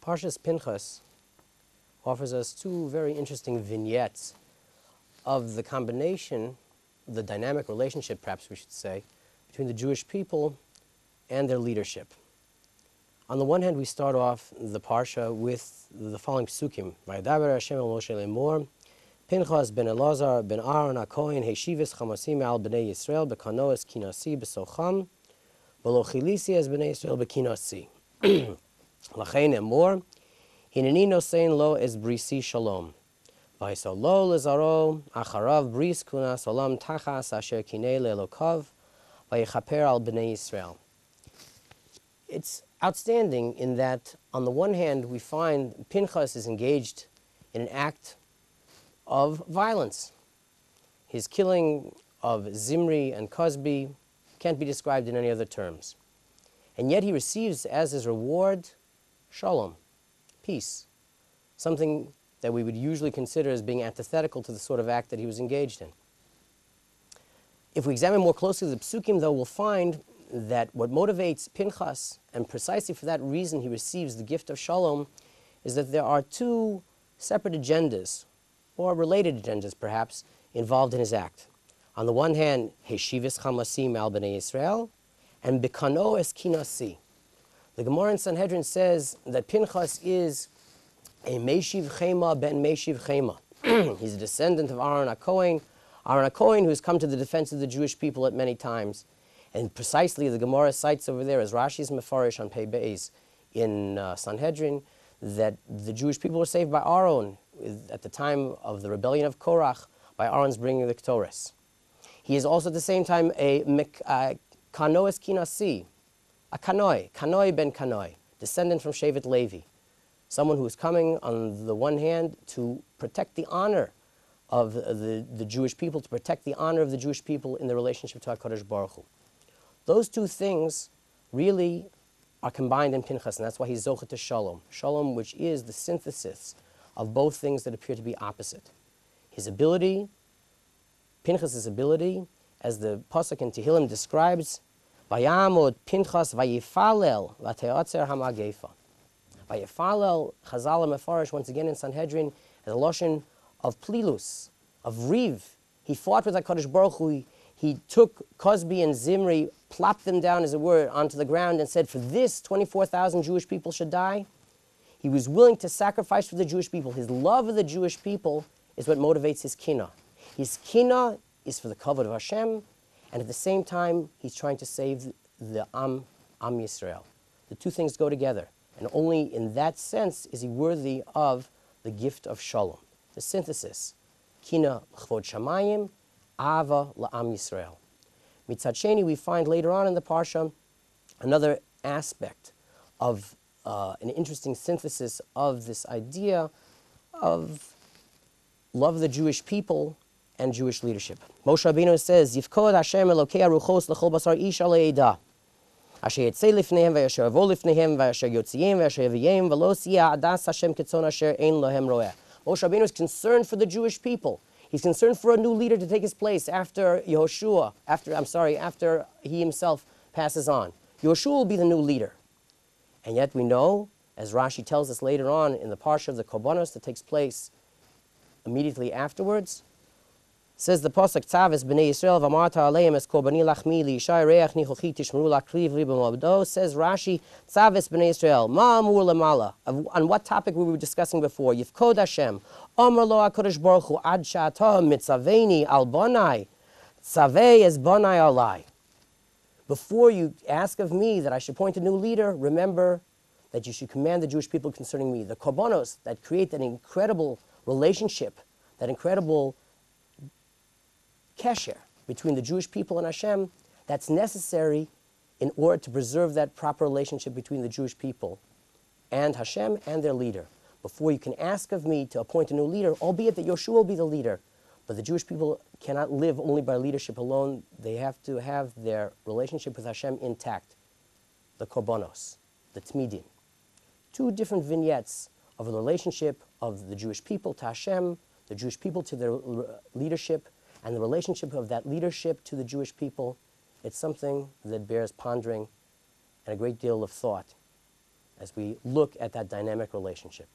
Parshas Pinchas offers us two very interesting vignettes of the combination, the dynamic relationship, perhaps we should say, between the Jewish people and their leadership. On the one hand, we start off the Parsha with the following psukim. Vayadaber Hashem el Moshe lemor, Pinchas ben Elazar ben Aaron HaKohen heshivis chamasim al b'nei Yisrael bekanoas kinasi b'socham v'lo chilisi es b'nei Yisrael bekinasi. Lachein emor, hineni nosein lo es brisi shalom. Vayso lo lezaro acharav bris kunas olam tachas asher kinei le'elokav vayechaper al b'nei Yisrael. It's outstanding in that, on the one hand, we find Pinchas is engaged in an act of violence. His killing of Zimri and Cosby can't be described in any other terms. And yet he receives as his reward shalom, peace, something that we would usually consider as being antithetical to the sort of act that he was engaged in. If we examine more closely the psukim, though, we'll find that what motivates Pinchas, and precisely for that reason he receives the gift of shalom, is that there are two separate agendas, or related agendas perhaps, involved in his act. On the one hand, heshivis chamasim al b'nei Yisrael, and bekano es kinasi. The Gemara in Sanhedrin says that Pinchas is a Meshiv Chema ben Meshiv Chema. He's a descendant of Aaron HaKohen, who's come to the defense of the Jewish people at many times. And precisely the Gemara cites over there, as Rashi's Mefarish on Pei Beis in Sanhedrin, that the Jewish people were saved by Aaron at the time of the rebellion of Korach, by Aaron's bringing the Ketores. He is also at the same time a Kanoes Kinasi, a Kanoi ben Kanoi, descendant from Shevet Levi, someone who is coming on the one hand to protect the honor of the Jewish people, to protect the honor of the Jewish people in their relationship to HaKadosh Baruch Hu. Those two things really are combined in Pinchas, and that's why he's Zocheh to Shalom. Shalom, which is the synthesis of both things that appear to be opposite. His ability, Pinchas' ability, as the Pasuk in Tehillim describes, Vayamod Pinchas vayifalel v'te'otzer hamagefa. Vayifalel, Chazal Mefarish, once again in Sanhedrin, as a lashon of plilus, of riv. He fought with HaKadosh Baruch Hu. He took Cosby and Zimri, plopped them down, as it were, onto the ground and said, for this, 24,000 Jewish people should die. He was willing to sacrifice for the Jewish people. His love of the Jewish people is what motivates his kina. His kina is for the kavod of Hashem, and at the same time, he's trying to save the Am Yisrael. The two things go together, and only in that sense is he worthy of the gift of shalom, the synthesis. Kina l'chvod shamayim, Ava la'am Yisrael. Mitzad Sheni, we find later on in the Parsha another aspect of an interesting synthesis of this idea of love of the Jewish people and Jewish leadership. Moshe Rabbeinu says, Yifkod Hashem Elokei Aruchos l'chol basar ish ale'edah. Asher yetzei lifneihem v'yasher avo lifneihem v'yasher yotziyem v'yasher yeviyem v'lo siyah adas Hashem ketzon asher ein lohem roeh. Moshe Rabbeinu is concerned for the Jewish people. He's concerned for a new leader to take his place after Yehoshua, after he himself passes on. Yehoshua will be the new leader. And yet we know, as Rashi tells us later on in the Parsha of the Korbanos that takes place immediately afterwards, says the Pasuk, Tzaves b'nei Yisrael v'amarta aleim es korbani lachmi li'ishai reach nichochi tishmeru lakriv libam abdo. Says Rashi, Tzaves b'nei Yisrael, ma amur lamala. On what topic we were discussing before? Yifkod Hashem, Omer lo HaKadosh Baruch Hu, ad sha'ata mitzaveni al bonai, tzavei es bonai alai. Before you ask of me that I should appoint a new leader, remember that you should command the Jewish people concerning me. The korbanos that create that incredible relationship, that incredible kesher between the Jewish people and Hashem, that's necessary in order to preserve that proper relationship between the Jewish people and Hashem and their leader. Before you can ask of me to appoint a new leader, albeit that Yoshua will be the leader, but the Jewish people cannot live only by leadership alone. They have to have their relationship with Hashem intact. The korbanos, the tmidim. Two different vignettes of the relationship of the Jewish people to Hashem, the Jewish people to their leadership, and the relationship of that leadership to the Jewish people. It's something that bears pondering and a great deal of thought. as we look at that dynamic relationship.